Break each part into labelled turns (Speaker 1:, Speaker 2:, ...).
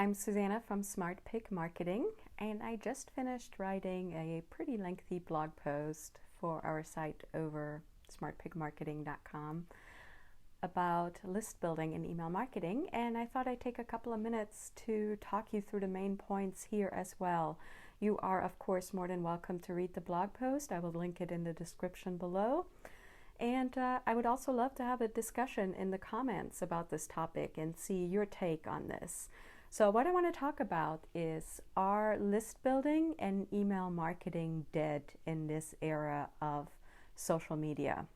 Speaker 1: I'm Susanna from Smart Pig Marketing, and I just finished writing a pretty lengthy blog post for our site over smartpigmarketing.com about list building and email marketing, and I thought I'd take a couple of minutes to talk you through the main points here as well. You are, of course, more than welcome to read the blog post. I will link it in the description below. And I would also love to have a discussion in the comments about this topic and see your take on this. So what I want to talk about is, are list building and email marketing dead in this era of social media?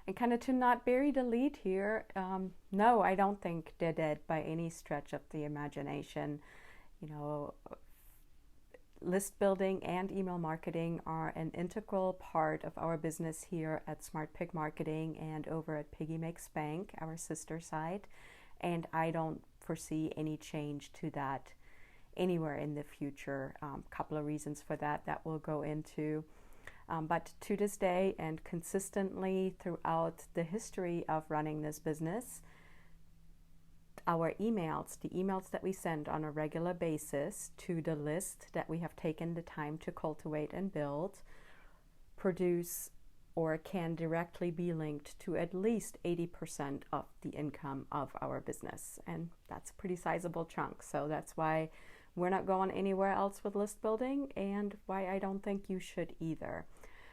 Speaker 1: And kind of to not bury the lead here, no, I don't think they're dead by any stretch of the imagination. You know, list building and email marketing are an integral part of our business here at Smart Pig Marketing and over at Piggy Makes Bank, our sister site. And I don't foresee any change to that anywhere in the future. Couple of reasons for that we'll go into. But to this day and consistently throughout the history of running this business, our emails, the emails that we send on a regular basis to the list that we have taken the time to cultivate and build, produce or can directly be linked to at least 80% of the income of our business. And that's a pretty sizable chunk. So that's why we're not going anywhere else with list building, and why I don't think you should either.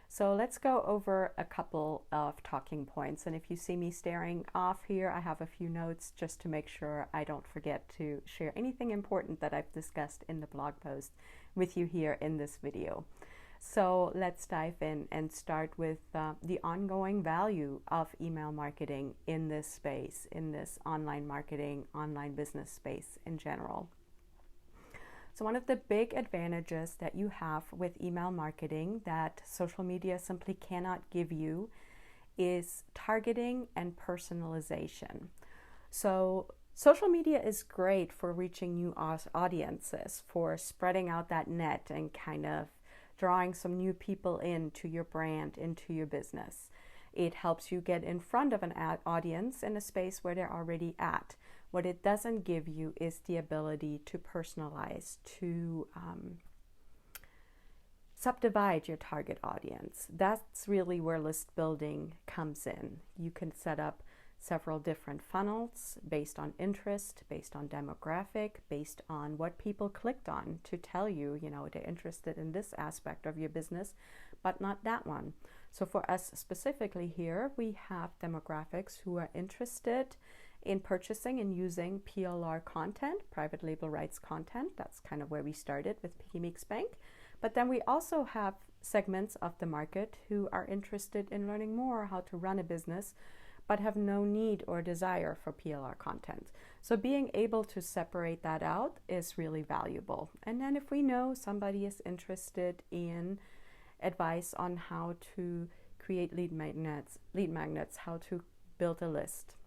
Speaker 1: So let's go over a couple of talking points. And if you see me staring off here, I have a few notes just to make sure I don't forget to share anything important that I've discussed in the blog post with you here in this video. So let's dive in and start with the ongoing value of email marketing in this space, in this online marketing, online business space in general. So one of the big advantages that you have with email marketing that social media simply cannot give you is targeting and personalization. So social media is great for reaching new audiences, for spreading out that net and kind of drawing some new people into your brand, into your business. It helps you get in front of an audience in a space where they're already at. What it doesn't give you is the ability to personalize, to subdivide your target audience. That's really where list building comes in. You can set up several different funnels based on interest, based on demographic, based on what people clicked on to tell you, they're interested in this aspect of your business, but not that one. So for us specifically here, we have demographics who are interested in purchasing and using PLR content, private label rights content. That's kind of where we started with Piggy Makes Bank. But then we also have segments of the market who are interested in learning more how to run a business, but have no need or desire for PLR content. So being able to separate that out is really valuable. And then if we know somebody is interested in advice on how to create lead magnets, how to build a list,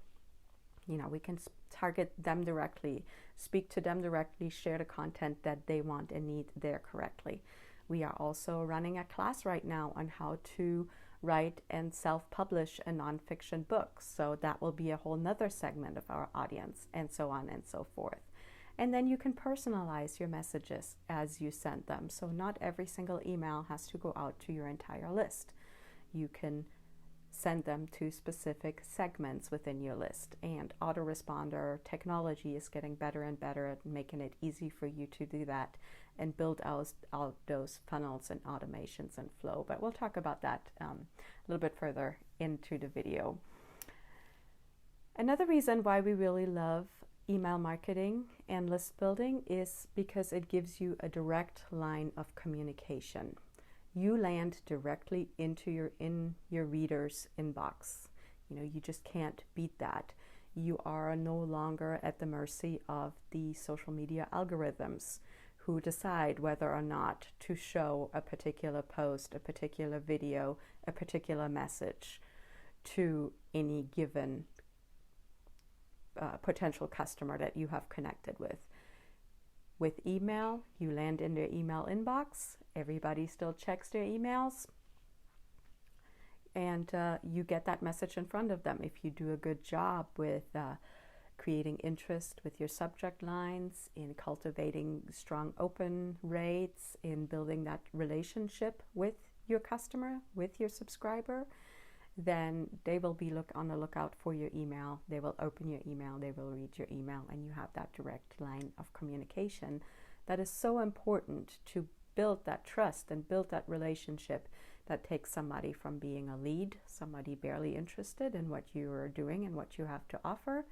Speaker 1: we can target them directly, speak to them directly, share the content that they want and need there correctly. We are also running a class right now on how to write and self-publish a nonfiction book. So that will be a whole nother segment of our audience, and so on and so forth. And then you can personalize your messages as you send them. So not every single email has to go out to your entire list. You can send them to specific segments within your list. And autoresponder technology is getting better and better at making it easy for you to do that and build out those funnels and automations and flow. But we'll talk about that a little bit further into the video. Another reason why we really love email marketing and list building is because it gives you a direct line of communication. You land directly into your reader's inbox. You just can't beat that. You are no longer at the mercy of the social media algorithms who decide whether or not to show a particular post, a particular video, a particular message to any given potential customer that you have connected with. With email, you land in their email inbox. Everybody still checks their emails. And you get that message in front of them. If you do a good job with creating interest with your subject lines, in cultivating strong open rates, in building that relationship with your customer, with your subscriber, then they will be on the lookout for your email. They will open your email, they will read your email, and you have that direct line of communication that is so important to build that trust and build that relationship that takes somebody from being a lead, somebody barely interested in what you are doing and what you have to offer,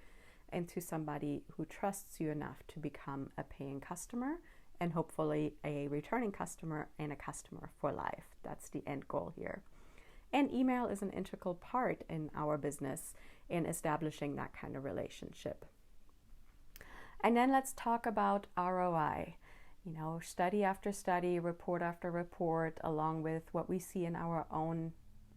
Speaker 1: into somebody who trusts you enough to become a paying customer and hopefully a returning customer and a customer for life. That's the end goal here. And email is an integral part in our business in establishing that kind of relationship. And then let's talk about ROI. Study after study, report after report, along with what we see in our own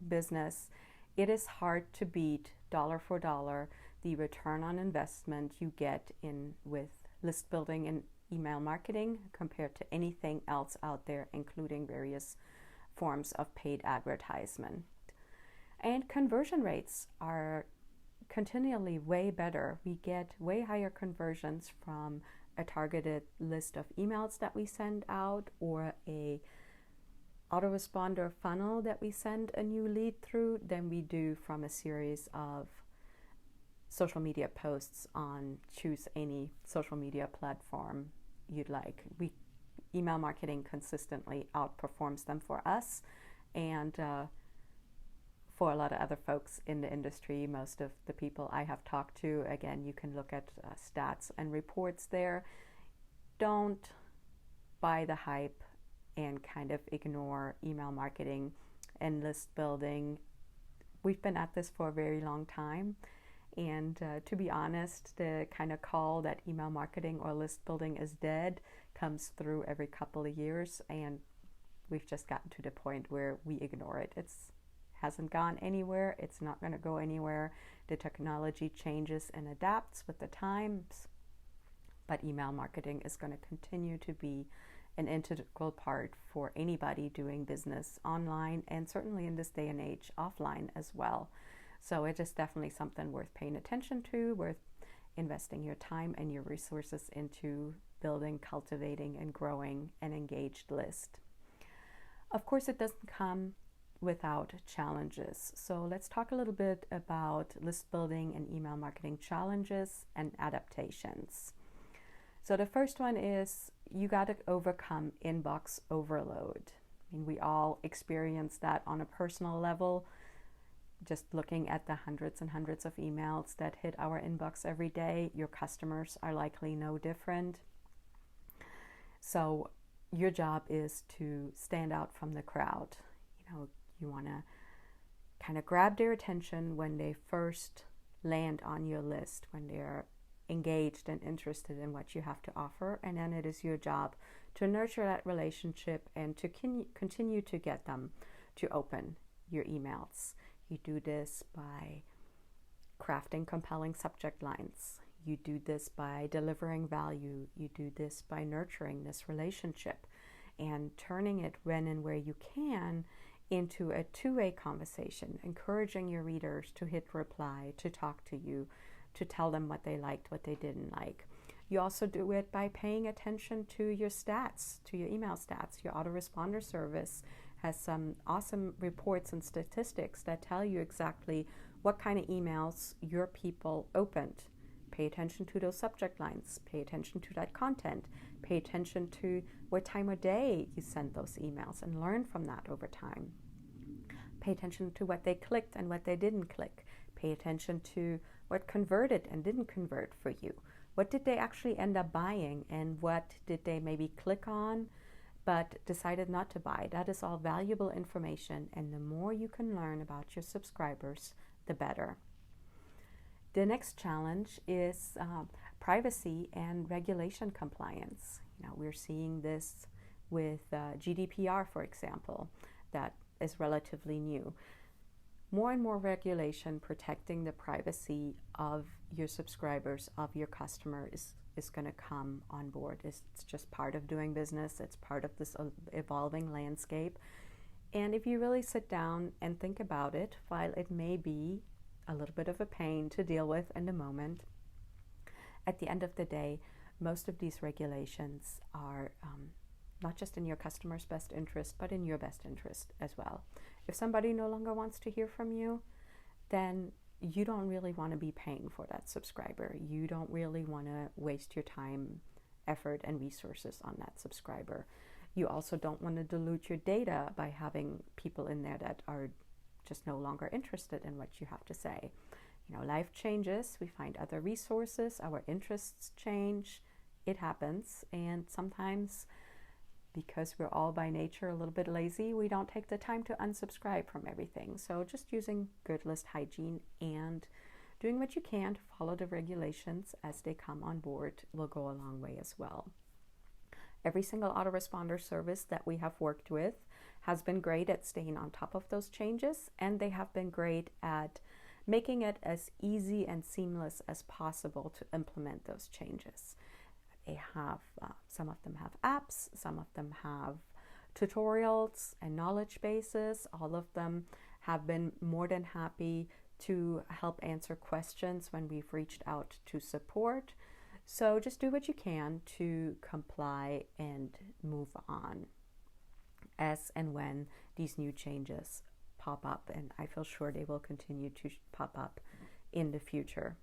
Speaker 1: business, it is hard to beat dollar for dollar the return on investment you get in with list building and email marketing compared to anything else out there, including various forms of paid advertisement. And conversion rates are continually way better. We get way higher conversions from a targeted list of emails that we send out, or a autoresponder funnel that we send a new lead through, than we do from a series of social media posts on choose any social media platform you'd like. Email marketing consistently outperforms them for us, and for a lot of other folks in the industry. Most of the people I have talked to, again, you can look at stats and reports there. Don't buy the hype and kind of ignore email marketing and list building. We've been at this for a very long time, and to be honest, the kind of call that email marketing or list building is dead comes through every couple of years, and we've just gotten to the point where we ignore it. It's hasn't gone anywhere. It's not going to go anywhere. The technology changes and adapts with the times, but email marketing is going to continue to be an integral part for anybody doing business online, and certainly in this day and age offline as well. So it is definitely something worth paying attention to, worth investing your time and your resources into building, cultivating, and growing an engaged list. Of course, it doesn't come without challenges. So let's talk a little bit about list building and email marketing challenges and adaptations. So the first one is you got to overcome inbox overload. We all experience that on a personal level, just looking at the hundreds and hundreds of emails that hit our inbox every day. Your customers are likely no different. So your job is to stand out from the crowd. You want to kind of grab their attention when they first land on your list, when they're engaged and interested in what you have to offer. And then it is your job to nurture that relationship and to continue to get them to open your emails. You do this by crafting compelling subject lines. You do this by delivering value. You do this by nurturing this relationship and turning it when and where you can into a two-way conversation, encouraging your readers to hit reply, to talk to you, to tell them what they liked, what they didn't like. You also do it by paying attention to your stats, to your email stats. Your autoresponder service has some awesome reports and statistics that tell you exactly what kind of emails your people opened. Pay attention to those subject lines. Pay attention to that content. Pay attention to what time of day you sent those emails and learn from that over time. Pay attention to what they clicked and what they didn't click. Pay attention to what converted and didn't convert for you. What did they actually end up buying, and what did they maybe click on but decided not to buy? That is all valuable information, and the more you can learn about your subscribers, the better. The next challenge is privacy and regulation compliance. We're seeing this with GDPR, for example, that is relatively new. More and more regulation protecting the privacy of your subscribers, of your customer, is going to come on board. It's just part of doing business. It's part of this evolving landscape. And if you really sit down and think about it, while it may be a little bit of a pain to deal with in the moment, At the end of the day, most of these regulations are not just in your customer's best interest, but in your best interest as well. If somebody no longer wants to hear from you, then you don't really want to be paying for that subscriber. You don't really want to waste your time, effort, and resources on that subscriber. You also don't want to dilute your data by having people in there that are just no longer interested in what you have to say. You know, life changes, we find other resources, our interests change, it happens, and sometimes because we're all by nature a little bit lazy, we don't take the time to unsubscribe from everything. So just using good list hygiene and doing what you can to follow the regulations as they come on board will go a long way as well. Every single autoresponder service that we have worked with has been great at staying on top of those changes, and they have been great at making it as easy and seamless as possible to implement those changes. They have, some of them have apps, some of them have tutorials and knowledge bases. All of them have been more than happy to help answer questions when we've reached out to support. So just do what you can to comply and move on as and when these new changes pop up, and I feel sure they will continue to pop up in the future.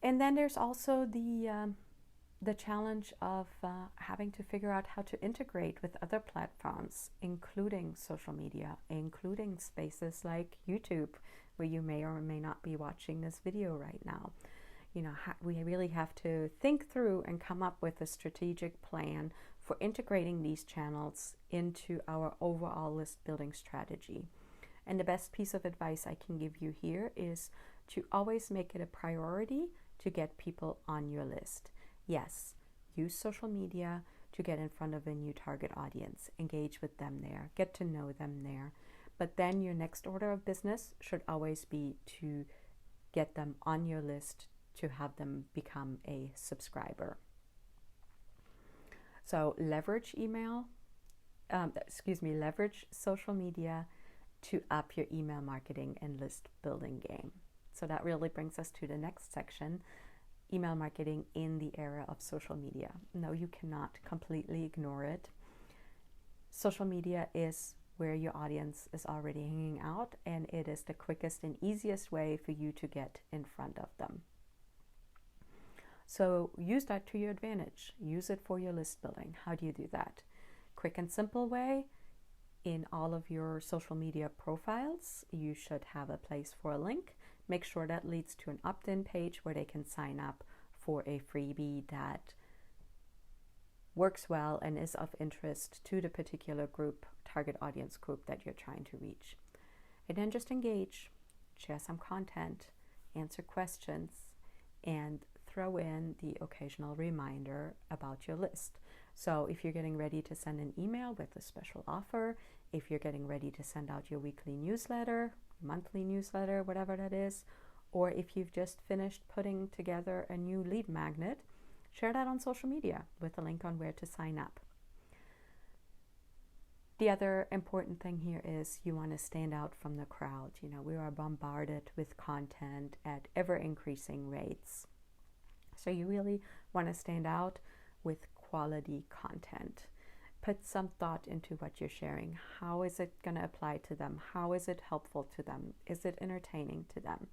Speaker 1: And then there's also the challenge of having to figure out how to integrate with other platforms, including social media, including spaces like YouTube, where you may or may not be watching this video right now. You know, we really have to think through and come up with a strategic plan for integrating these channels into our overall list building strategy. And the best piece of advice I can give you here is to always make it a priority to get people on your list. Yes, use social media to get in front of a new target audience, engage with them there, get to know them there. But then your next order of business should always be to get them on your list, to have them become a subscriber. So leverage leverage social media to up your email marketing and list building game. So that really brings us to the next section, email marketing in the era of social media. No, you cannot completely ignore it. Social media is where your audience is already hanging out, and it is the quickest and easiest way for you to get in front of them. So use that to your advantage. Use it for your list building. How do you do that? Quick and simple way. In all of your social media profiles, you should have a place for a link. Make sure that leads to an opt-in page where they can sign up for a freebie that works well and is of interest to the particular group, target audience group that you're trying to reach. And then just engage, share some content, answer questions, and throw in the occasional reminder about your list. So if you're getting ready to send an email with a special offer, if you're getting ready to send out your weekly newsletter, monthly newsletter, whatever that is, or if you've just finished putting together a new lead magnet, share that on social media with a link on where to sign up. The other important thing here is you want to stand out from the crowd. You know, we are bombarded with content at ever increasing rates. So you really want to stand out with quality content. Put some thought into what you're sharing. How is it going to apply to them? How is it helpful to them? Is it entertaining to them?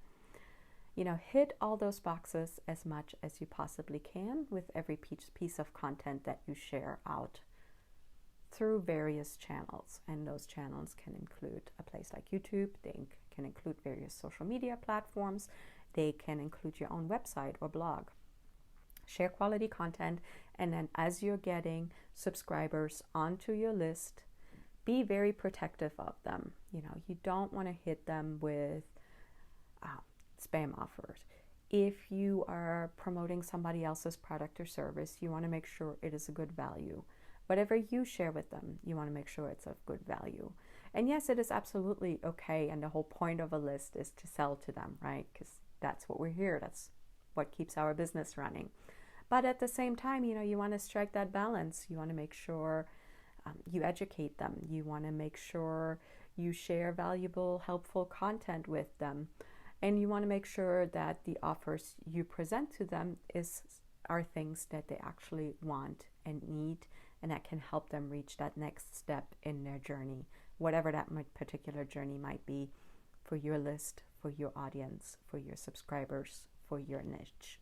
Speaker 1: You know, hit all those boxes as much as you possibly can with every piece of content that you share out through various channels. And those channels can include a place like YouTube. They can include various social media platforms. They can include your own website or blog. Share quality content, and then as you're getting subscribers onto your list, be very protective of them. You know, you don't want to hit them with spam offers. If you are promoting somebody else's product or service, you want to make sure it is a good value. Whatever you share with them, you want to make sure it's of good value. And yes, it is absolutely okay, and the whole point of a list is to sell to them, right? Because that's what we're here. That's what keeps our business running. But at the same time, you know, you want to strike that balance. You want to make sure you educate them. You want to make sure you share valuable, helpful content with them. And you want to make sure that the offers you present to them are things that they actually want and need, and that can help them reach that next step in their journey, whatever that particular journey might be for your list, for your audience, for your subscribers, for your niche.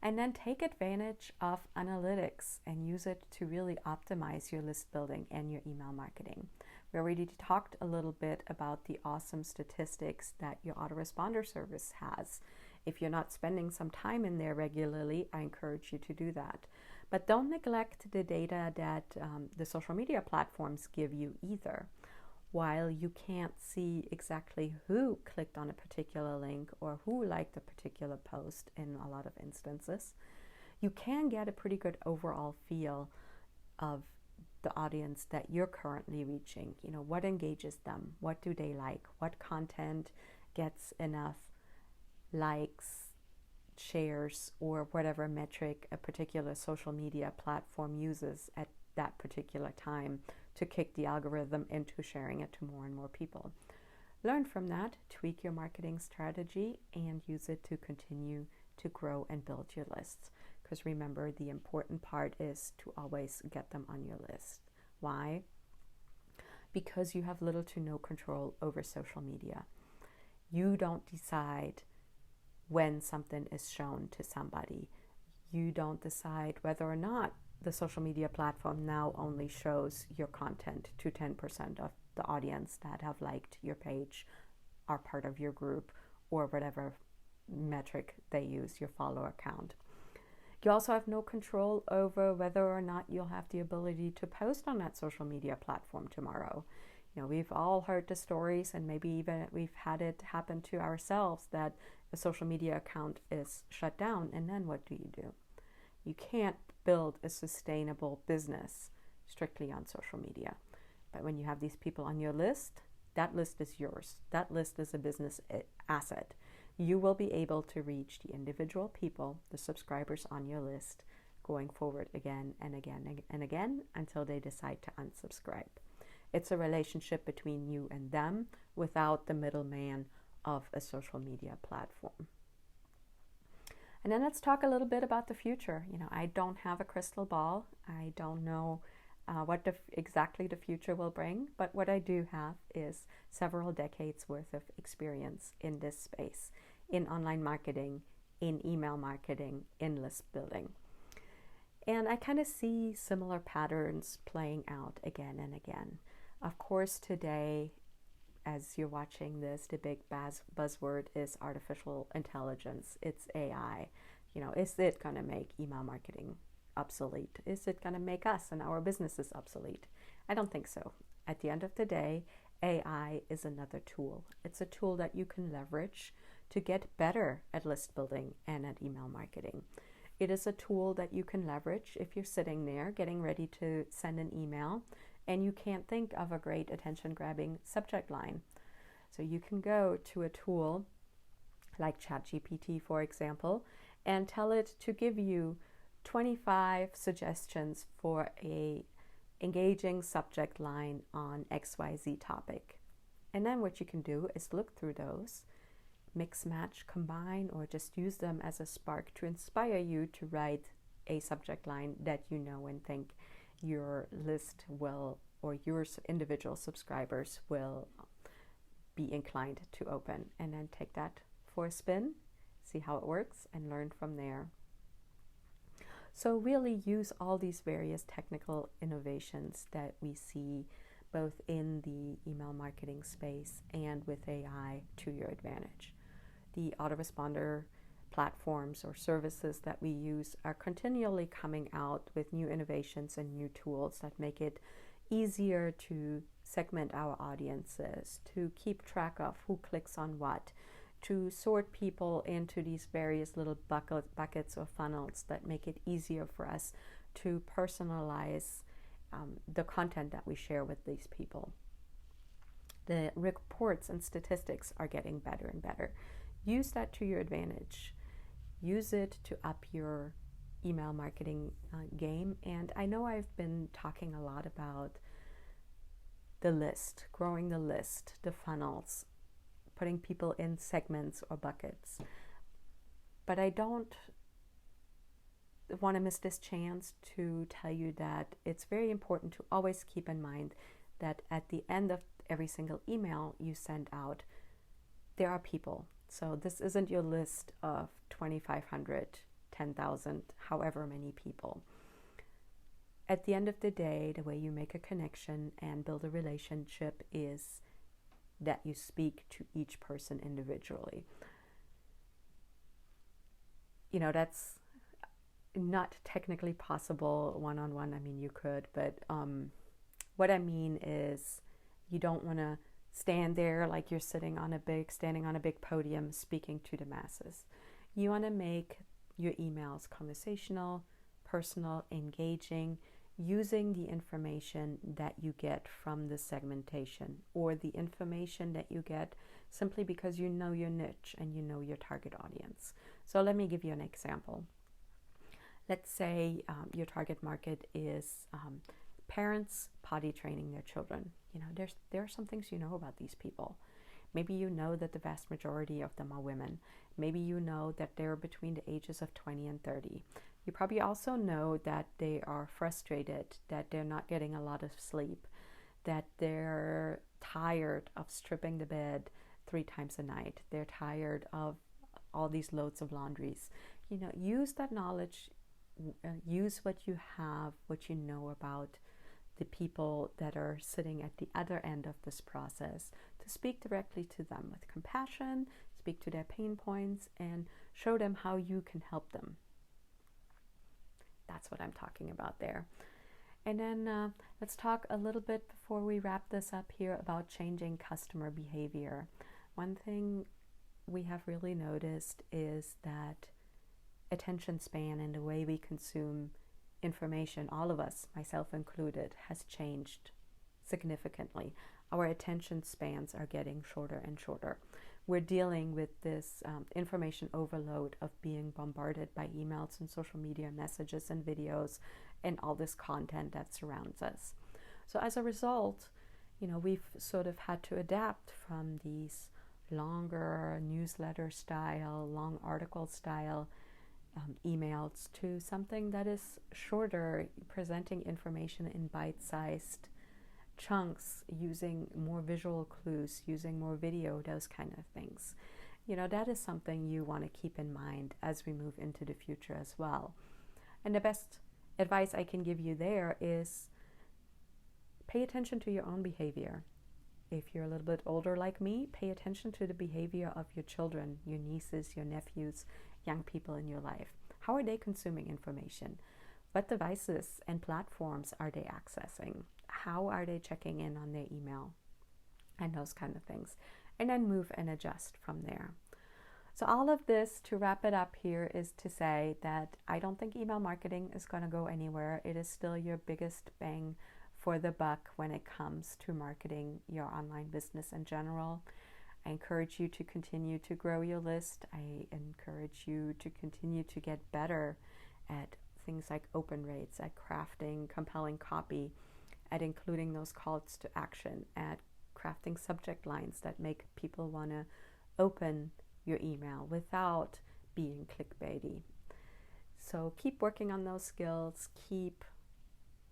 Speaker 1: And then take advantage of analytics and use it to really optimize your list building and your email marketing. We already talked a little bit about the awesome statistics that your autoresponder service has. If you're not spending some time in there regularly, I encourage you to do that. But don't neglect the data that the social media platforms give you either. While you can't see exactly who clicked on a particular link or who liked a particular post in a lot of instances, you can get a pretty good overall feel of the audience that you're currently reaching. You know, what engages them? What do they like? What content gets enough likes, shares, or whatever metric a particular social media platform uses at that particular time to kick the algorithm into sharing it to more and more people. Learn from that, tweak your marketing strategy, and use it to continue to grow and build your lists. Because remember, the important part is to always get them on your list. Why? Because you have little to no control over social media. You don't decide when something is shown to somebody. You don't decide whether or not the social media platform now only shows your content to 10% of the audience that have liked your page, are part of your group, or whatever metric they use, your follower count. You also have no control over whether or not you'll have the ability to post on that social media platform tomorrow. You know, we've all heard the stories, and maybe even we've had it happen to ourselves, that a social media account is shut down, and then what do? You can't build a sustainable business strictly on social media. But when you have these people on your list, that list is yours. That list is a business asset. You will be able to reach the individual people, the subscribers on your list, going forward again and again and again until they decide to unsubscribe. It's a relationship between you and them without the middleman of a social media platform. And then let's talk a little bit about the future. You know, I don't have a crystal ball. I don't know what exactly the future will bring, but what I do have is several decades worth of experience in this space, in online marketing, in email marketing, in list building. And I kind of see similar patterns playing out again and again. Of course, today, as you're watching this, the big buzzword is artificial intelligence. It's AI. You know, is it going to make email marketing obsolete? Is it going to make us and our businesses obsolete? I don't think so. At the end of the day, AI is another tool. It's a tool that you can leverage to get better at list building and at email marketing. It is a tool that you can leverage if you're sitting there getting ready to send an email and you can't think of a great attention-grabbing subject line. So you can go to a tool like ChatGPT, for example, and tell it to give you 25 suggestions for a engaging subject line on XYZ topic. And then what you can do is look through those, mix, match, combine, or just use them as a spark to inspire you to write a subject line that you know and think your list will, or your individual subscribers will be inclined to open. And then take that for a spin, see how it works, and learn from there. So really use all these various technical innovations that we see both in the email marketing space and with AI to your advantage. The autoresponder platforms or services that we use are continually coming out with new innovations and new tools that make it easier to segment our audiences, to keep track of who clicks on what, to sort people into these various little buckets or funnels that make it easier for us to personalize the content that we share with these people. The reports and statistics are getting better and better. Use that to your advantage. Use it to up your email marketing game. And I know I've been talking a lot about the list, growing the list, the funnels. putting people in segments or buckets. But I don't want to miss this chance to tell you that it's very important to always keep in mind that at the end of every single email you send out, there are people. So this isn't your list of 2,500, 10,000, however many people. At the end of the day, the way you make a connection and build a relationship is that you speak to each person individually. You know, that's not technically possible one-on-one. I mean, you could, but what I mean is you don't want to stand there like you're standing on a big podium speaking to the masses. You want to make your emails conversational, personal, engaging, using the information that you get from the segmentation or the information that you get simply because you know your niche and you know your target audience. So let me give you an example. Let's say your target market is parents potty training their children. You know, there are some things you know about these people. Maybe you know that the vast majority of them are women. Maybe you know that they're between the ages of 20 and 30. You probably also know that they are frustrated, that they're not getting a lot of sleep, that they're tired of stripping the bed 3 times a night. They're tired of all these loads of laundries. You know, use that knowledge, use what you have, what you know about the people that are sitting at the other end of this process to speak directly to them with compassion, speak to their pain points, and show them how you can help them. That's what I'm talking about there. And then let's talk a little bit before we wrap this up here about changing customer behavior. One thing we have really noticed is that attention span and the way we consume information, all of us, myself included, has changed significantly. Our attention spans are getting shorter and shorter. We're dealing with this information overload of being bombarded by emails and social media messages and videos and all this content that surrounds us. So as a result, you know, we've sort of had to adapt from these longer newsletter style, long article style emails to something that is shorter, presenting information in bite-sized chunks, using more visual clues, using more video, those kind of things. You know, that is something you want to keep in mind as we move into the future as well. And the best advice I can give you there is pay attention to your own behavior. If you're a little bit older like me, pay attention to the behavior of your children, your nieces, your nephews, young people in your life. How are they consuming information? What devices and platforms are they accessing? How are they checking in on their email? And those kind of things. And then move and adjust from there. So all of this, to wrap it up here, is to say that I don't think email marketing is going to go anywhere. It is still your biggest bang for the buck when it comes to marketing your online business in general. I encourage you to continue to grow your list. I encourage you to continue to get better at things like open rates, at crafting compelling copy, at including those calls to action, at crafting subject lines that make people want to open your email without being clickbaity. So keep working on those skills, keep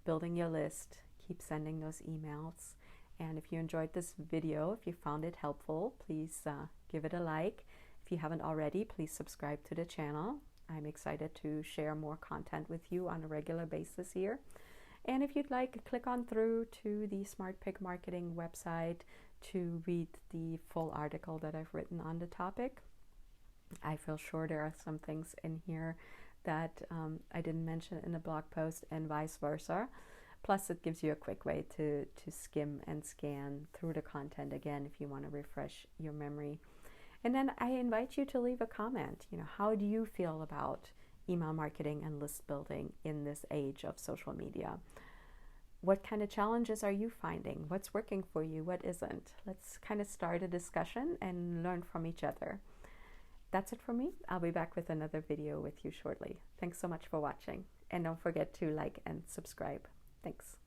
Speaker 1: building your list, keep sending those emails. And if you enjoyed this video, if you found it helpful, please give it a like. If you haven't already, please subscribe to the channel. I'm excited to share more content with you on a regular basis here. And if you'd like, click on through to the Smart Pig Marketing website to read the full article that I've written on the topic. I feel sure there are some things in here that I didn't mention in the blog post and vice versa. Plus, it gives you a quick way to skim and scan through the content again if you want to refresh your memory. And then I invite you to leave a comment. You know, how do you feel about email marketing and list building in this age of social media? What kind of challenges are you finding? What's working for you? What isn't? Let's kind of start a discussion and learn from each other. That's it for me. I'll be back with another video with you shortly. Thanks so much for watching. And don't forget to like and subscribe. Thanks.